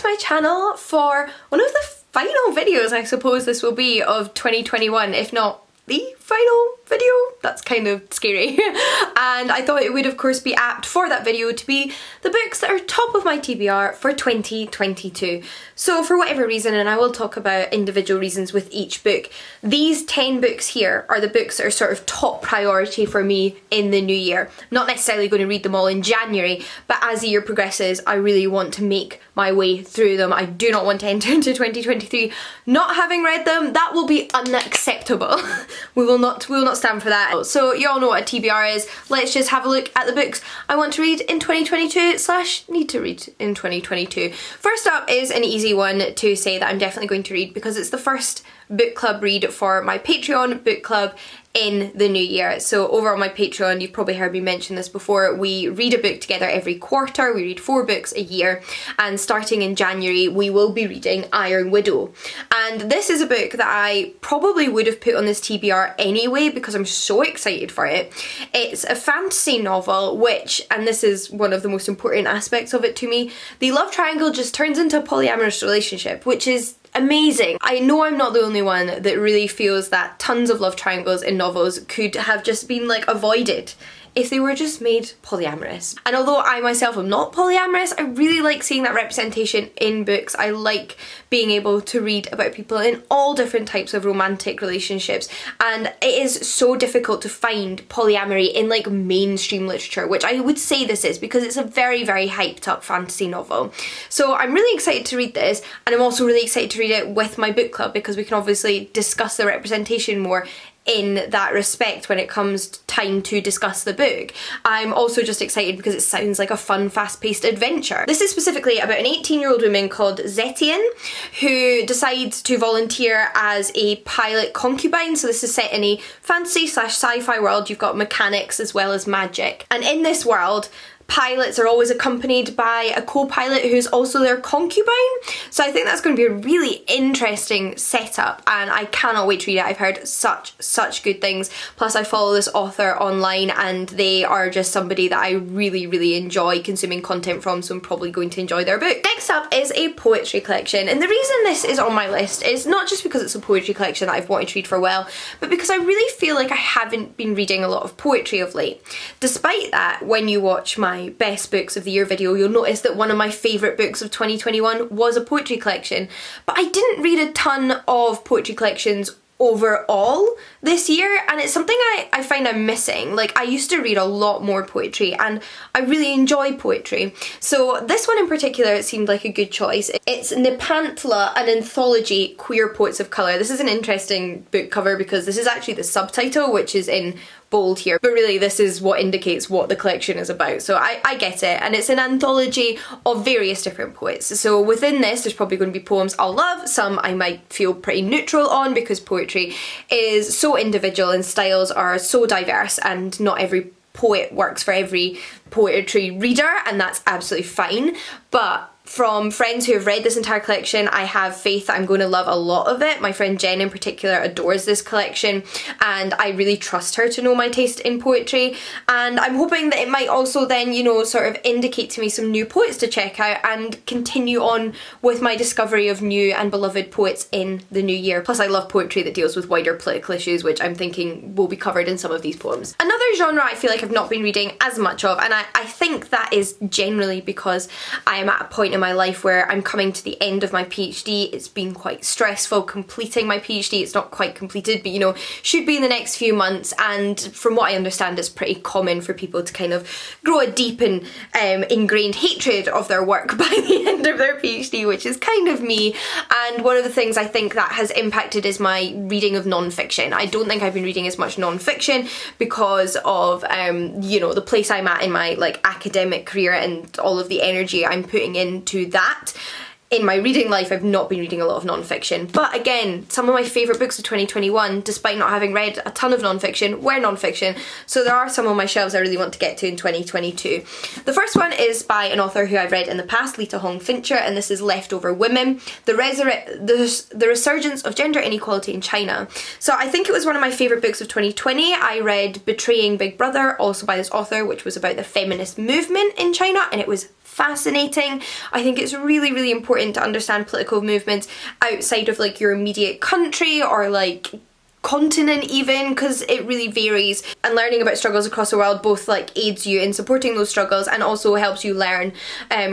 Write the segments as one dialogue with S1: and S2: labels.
S1: my channel for one of the final videos, I suppose this will be, of 2021, if not the final video. That's kind of scary. And I thought it would of course be apt for that video to be the books that are top of my TBR for 2022. So for whatever reason, and I will talk about individual reasons with each book, these 10 books here are the books that are sort of top priority for me in the new year. I'm not necessarily going to read them all in January, but as the year progresses I really want to make my way through them. I do not want to enter into 2023 not having read them. That will be unacceptable. We will not stand for that. So you all know what a TBR is. Let's just have a look at the books I want to read in 2022 / need to read in 2022. First up is an easy one to say that I'm definitely going to read because it's the first book club read for my Patreon book club in the new year. So over on my Patreon, you've probably heard me mention this before, we read a book together every quarter. We read 4 books a year, and starting in January we will be reading Iron Widow. And this is a book that I probably would have put on this TBR anyway because I'm so excited for it. It's a fantasy novel which, and this is one of the most important aspects of it to me, the love triangle just turns into a polyamorous relationship, which is amazing. I know I'm not the only one that really feels that tons of love triangles in novels could have just been like avoided if they were just made polyamorous. And although I myself am not polyamorous, I really like seeing that representation in books. I like being able to read about people in all different types of romantic relationships, and it is so difficult to find polyamory in like mainstream literature, which I would say this is because it's a very, very hyped up fantasy novel. So I'm really excited to read this, and I'm also really excited to read it with my book club because we can obviously discuss the representation more in that respect when it comes time to discuss the book. I'm also just excited because it sounds like a fun, fast-paced adventure. This is specifically about an 18-year-old woman called Zetian who decides to volunteer as a pilot concubine. So this is set in a fantasy / sci-fi world. You've got mechanics as well as magic. And in this world, pilots are always accompanied by a co-pilot who's also their concubine. So I think that's going to be a really interesting setup, and I cannot wait to read it. I've heard such good things. Plus I follow this author online and they are just somebody that I really enjoy consuming content from, so I'm probably going to enjoy their book. Next up is a poetry collection, and the reason this is on my list is not just because it's a poetry collection that I've wanted to read for a while, but because I really feel like I haven't been reading a lot of poetry of late. Despite that, when you watch my best books of the year video, you'll notice that one of my favourite books of 2021 was a poetry collection, but I didn't read a ton of poetry collections overall this year, and it's something I find I'm missing. Like, I used to read a lot more poetry and I really enjoy poetry. So this one in particular, it seemed like a good choice. It's Nipatla, an anthology, Queer Poets of Colour. This is an interesting book cover because this is actually the subtitle, which is in bold here, but really this is what indicates what the collection is about, so I get it. And it's an anthology of various different poets, so within this there's probably going to be poems I'll love, some I might feel pretty neutral on because poetry is so individual and styles are so diverse and not every poet works for every poetry reader, and that's absolutely fine. But from friends who have read this entire collection, I have faith that I'm going to love a lot of it. My friend Jen in particular adores this collection, and I really trust her to know my taste in poetry, and I'm hoping that it might also then, you know, sort of indicate to me some new poets to check out and continue on with my discovery of new and beloved poets in the new year. Plus I love poetry that deals with wider political issues, which I'm thinking will be covered in some of these poems. Another genre I feel like I've not been reading as much of, and I think that is generally because I am at a point in my life where I'm coming to the end of my PhD. It's been quite stressful completing my PhD. It's not quite completed, but you know, should be in the next few months, and from what I understand it's pretty common for people to kind of grow a deep and ingrained hatred of their work by the end of their PhD, which is kind of me. And one of the things I think that has impacted is my reading of non-fiction. I don't think I've been reading as much non-fiction because of you know, the place I'm at in my like academic career and all of the energy I'm putting into that. In my reading life, I've not been reading a lot of non-fiction. But again, some of my favourite books of 2021, despite not having read a ton of non-fiction, were non-fiction. So there are some on my shelves I really want to get to in 2022. The first one is by an author who I've read in the past, Lita Hong Fincher, and this is Leftover Women, the Resurgence of Gender Inequality in China. So I think it was one of my favourite books of 2020. I read Betraying Big Brother, also by this author, which was about the feminist movement in China, and it was fascinating. I think it's really, really important to understand political movements outside of like your immediate country or like continent even, because it really varies, and learning about struggles across the world both like aids you in supporting those struggles and also helps you learn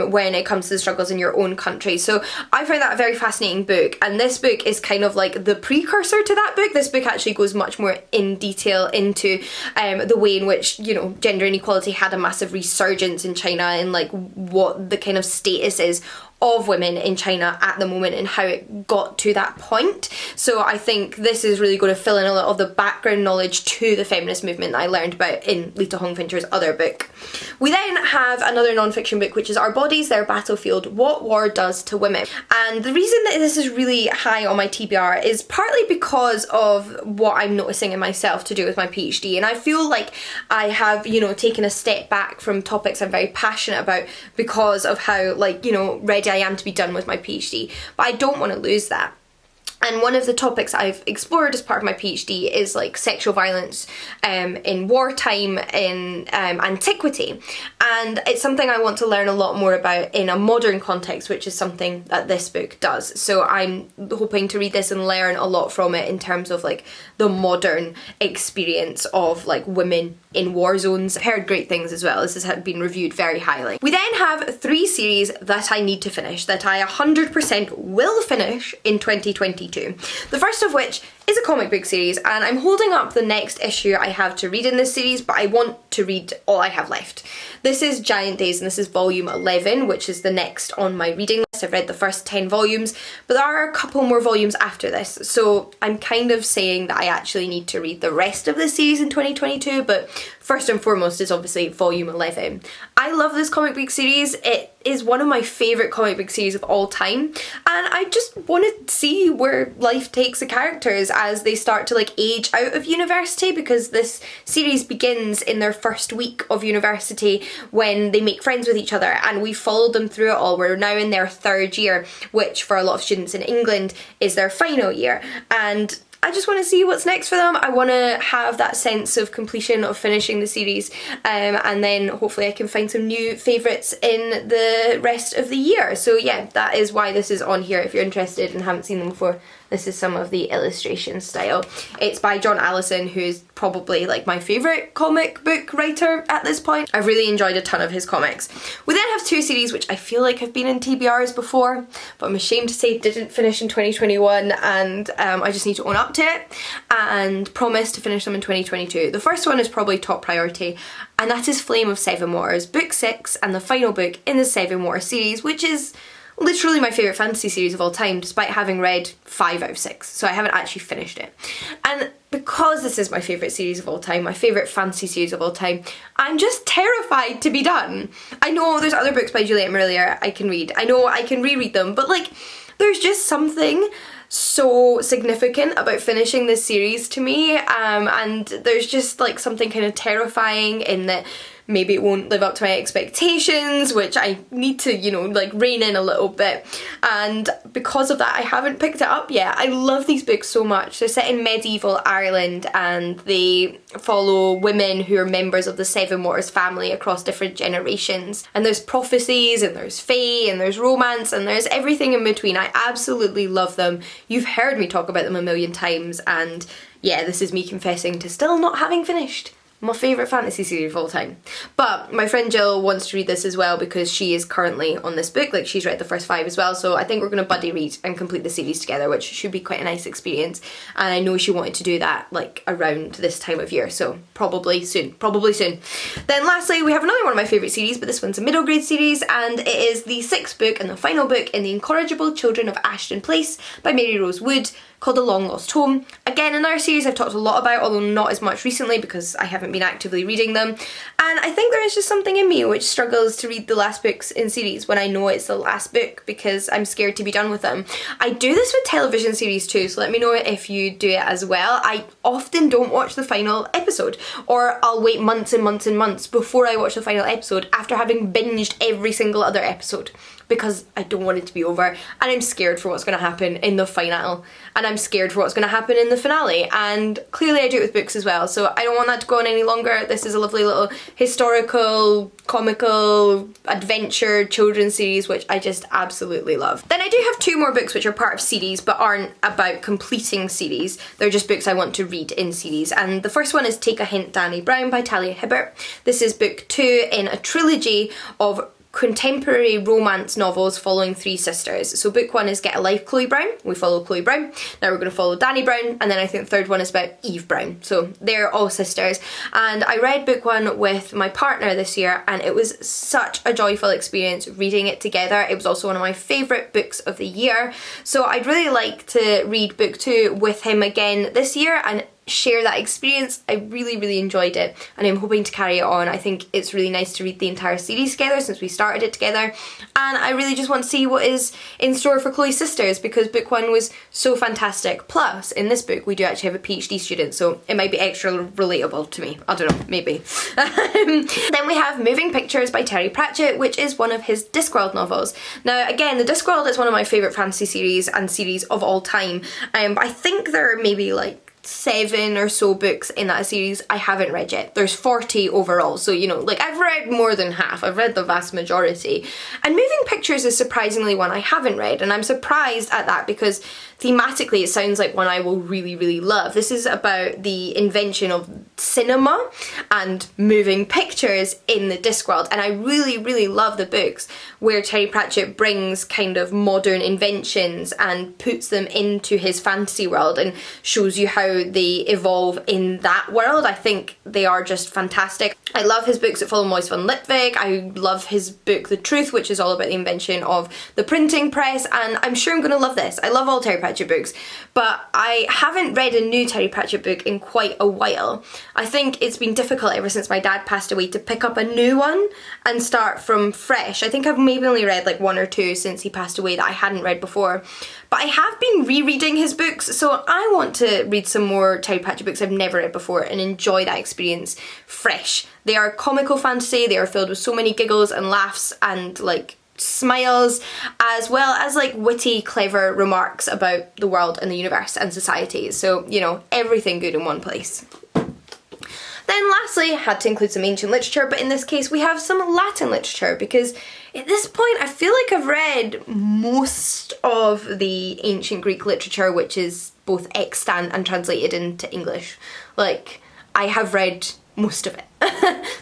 S1: when it comes to the struggles in your own country. So I find that a very fascinating book, and this book is kind of like the precursor to that book. This book actually goes much more in detail into the way in which, you know, gender inequality had a massive resurgence in China and like what the kind of status is of women in China at the moment and how it got to that point. So I think this is really going to fill in a lot of the background knowledge to the feminist movement that I learned about in Lita Hongfincher's other book. We then have another non-fiction book, which is Our Bodies, Their Battlefield, What War Does to Women. And the reason that this is really high on my TBR is partly because of what I'm noticing in myself to do with my PhD. And I feel like I have, you know, taken a step back from topics I'm very passionate about because of how, like, you know, ready I am to be done with my PhD. But I don't want to lose that. And one of the topics I've explored as part of my PhD is like sexual violence in wartime in antiquity. And it's something I want to learn a lot more about in a modern context, which is something that this book does. So I'm hoping to read this and learn a lot from it in terms of like the modern experience of like women in war zones. I've heard great things as well. This has been reviewed very highly. We then have 3 series that I need to finish, that I 100% will finish in 2022. The first of which is a comic book series, and I'm holding up the next issue I have to read in this series, but I want to read all I have left. This is Giant Days, and this is volume 11, which is the next on my reading list. I've read the first 10 volumes, but there are a couple more volumes after this, so I'm kind of saying that I actually need to read the rest of the series in 2022, but first and foremost is obviously volume 11. I love this comic book series. It is one of my favourite comic book series of all time, and I just want to see where life takes the characters as they start to like age out of university, because this series begins in their first week of university when they make friends with each other, and we followed them through it all. We're now in their 3rd year, which for a lot of students in England is their final year, and I just want to see what's next for them. I want to have that sense of completion of finishing the series, and then hopefully I can find some new favourites in the rest of the year. So yeah, that is why this is on here if you're interested and haven't seen them before. This is some of the illustration style. It's by John Allison, who is probably like my favourite comic book writer at this point. I've really enjoyed a ton of his comics. We then have 2 series which I feel like have been in TBRs before, but I'm ashamed to say didn't finish in 2021, and I just need to own up to it and promise to finish them in 2022. The first one is probably top priority, and that is Flame of Seven Waters, book 6 and the final book in the Seven Waters series, which is literally my favourite fantasy series of all time, despite having read 5 out of 6, so I haven't actually finished it. And because this is my favourite series of all time, my favourite fantasy series of all time, I'm just terrified to be done. I know there's other books by Juliet Marillier I can read, I know I can reread them, but like, there's just something so significant about finishing this series to me, and there's just like something kind of terrifying in that maybe it won't live up to my expectations, which I need to, you know, like rein in a little bit. And because of that, I haven't picked it up yet. I love these books so much. They're set in medieval Ireland, and they follow women who are members of the Seven Waters family across different generations. And there's prophecies, and there's fae, and there's romance, and there's everything in between. I absolutely love them. You've heard me talk about them a million times, and yeah, this is me confessing to still not having finished my favourite fantasy series of all time. But my friend Jill wants to read this as well because she is currently on this book, like she's read the first 5 as well, so I think we're going to buddy read and complete the series together, which should be quite a nice experience, and I know she wanted to do that like around this time of year, so probably soon. Then lastly, we have another one of my favourite series, but this one's a middle grade series, and it is the 6th book and the final book in The Incorrigible Children of Ashton Place by Mary Rose Wood, called A Long Lost Home. Again, another series I've talked a lot about, although not as much recently because I haven't been actively reading them. And I think there is just something in me which struggles to read the last books in series when I know it's the last book because I'm scared to be done with them. I do this with television series too, so let me know if you do it as well. I often don't watch the final episode, or I'll wait months and months and months before I watch the final episode after having binged every single other episode. because I don't want it to be over, and I'm scared for what's going to happen in the final, and I'm scared for what's going to happen in the finale, and clearly I do it with books as well, so I don't want that to go on any longer. This is a lovely little historical, comical, adventure children's series which I just absolutely love. Then I do have 2 more books which are part of series but aren't about completing series. They're just books I want to read in series, and the first one is Take a Hint, Danny Brown by Talia Hibbert. This is book 2 in a trilogy of contemporary romance novels following 3 sisters. So book 1 is Get a Life, Chloe Brown. We follow Chloe Brown. Now we're going to follow Danny Brown, and then I think the third one is about Eve Brown. So they're all sisters, and I read book 1 with my partner this year, and it was such a joyful experience reading it together. It was also one of my favourite books of the year, so I'd really like to read book 2 with him again this year and share that experience. I really enjoyed it, and I'm hoping to carry it on. I think it's really nice to read the entire series together since we started it together, and I really just want to see what is in store for Chloe's sisters, because book 1 was so fantastic. Plus in this book we do actually have a PhD student, so it might be extra relatable to me. I don't know, maybe. Then we have Moving Pictures by Terry Pratchett, which is one of his Discworld novels. Now again, the Discworld is one of my favourite fantasy series and series of all time. I think there are maybe like 7 or so books in that series I haven't read yet. There's 40 overall, so you know, like I've read more than half. I've read the vast majority. And Moving Pictures is surprisingly one I haven't read, and I'm surprised at that because thematically it sounds like one I will really love. This is about the invention of cinema and moving pictures in the Discworld, and I really love the books where Terry Pratchett brings kind of modern inventions and puts them into his fantasy world and shows you how they evolve in that world. I think they are just fantastic. I love his books that follow Moise van Lipwijk. I love his book The Truth, which is all about the invention of the printing press, and I'm sure I'm gonna love this. I love all Terry Pratchett books, but I haven't read a new Terry Pratchett book in quite a while. I think it's been difficult ever since my dad passed away to pick up a new one and start from fresh. I think I've maybe only read like 1 or 2 since he passed away that I hadn't read before. But I have been rereading his books, so I want to read some more Terry Pratchett books I've never read before and enjoy that experience fresh. They are comical fantasy, they are filled with so many giggles and laughs and like smiles, as well as like witty, clever remarks about the world and the universe and society. So, you know, everything good in one place. Then lastly, had to include some ancient literature, but in this case we have some Latin literature, because at this point I feel like I've read most of the ancient Greek literature, which is both extant and translated into English. Like, I have read most of it.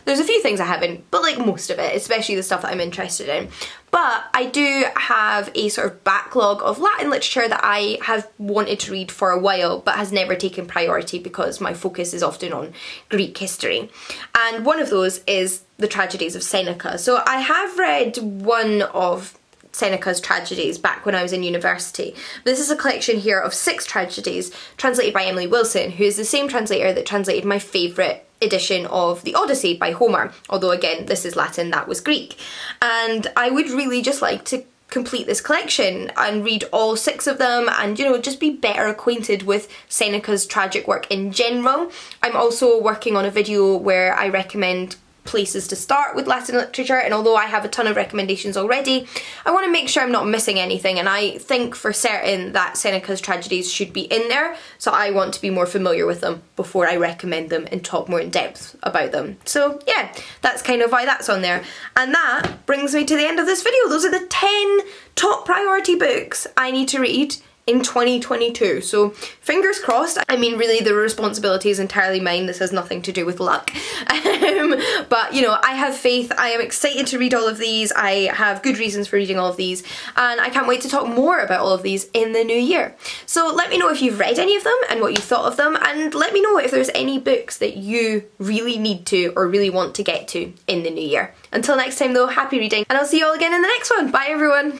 S1: There's a few things I haven't, but like most of it, especially the stuff that I'm interested in. But I do have a sort of backlog of Latin literature that I have wanted to read for a while but has never taken priority because my focus is often on Greek history. And one of those is the tragedies of Seneca. So I have read one of Seneca's tragedies back when I was in university. This is a collection here of 6 tragedies translated by Emily Wilson, who is the same translator that translated my favourite edition of the Odyssey by Homer, although again this is Latin, that was Greek. And I would really just like to complete this collection and read all 6 of them and, you know, just be better acquainted with Seneca's tragic work in general. I'm also working on a video where I recommend places to start with Latin literature, and although I have a ton of recommendations already, I want to make sure I'm not missing anything, and I think for certain that Seneca's tragedies should be in there, so I want to be more familiar with them before I recommend them and talk more in depth about them. So yeah, that's kind of why that's on there. And that brings me to the end of this video. Those are the 10 top priority books I need to read in 2022. So fingers crossed. I mean, really the responsibility is entirely mine. This has nothing to do with luck. But you know, I have faith. I am excited to read all of these. I have good reasons for reading all of these, and I can't wait to talk more about all of these in the new year. So let me know if you've read any of them and what you thought of them, and let me know if there's any books that you really need to or really want to get to in the new year. Until next time though, happy reading, and I'll see you all again in the next one. Bye everyone.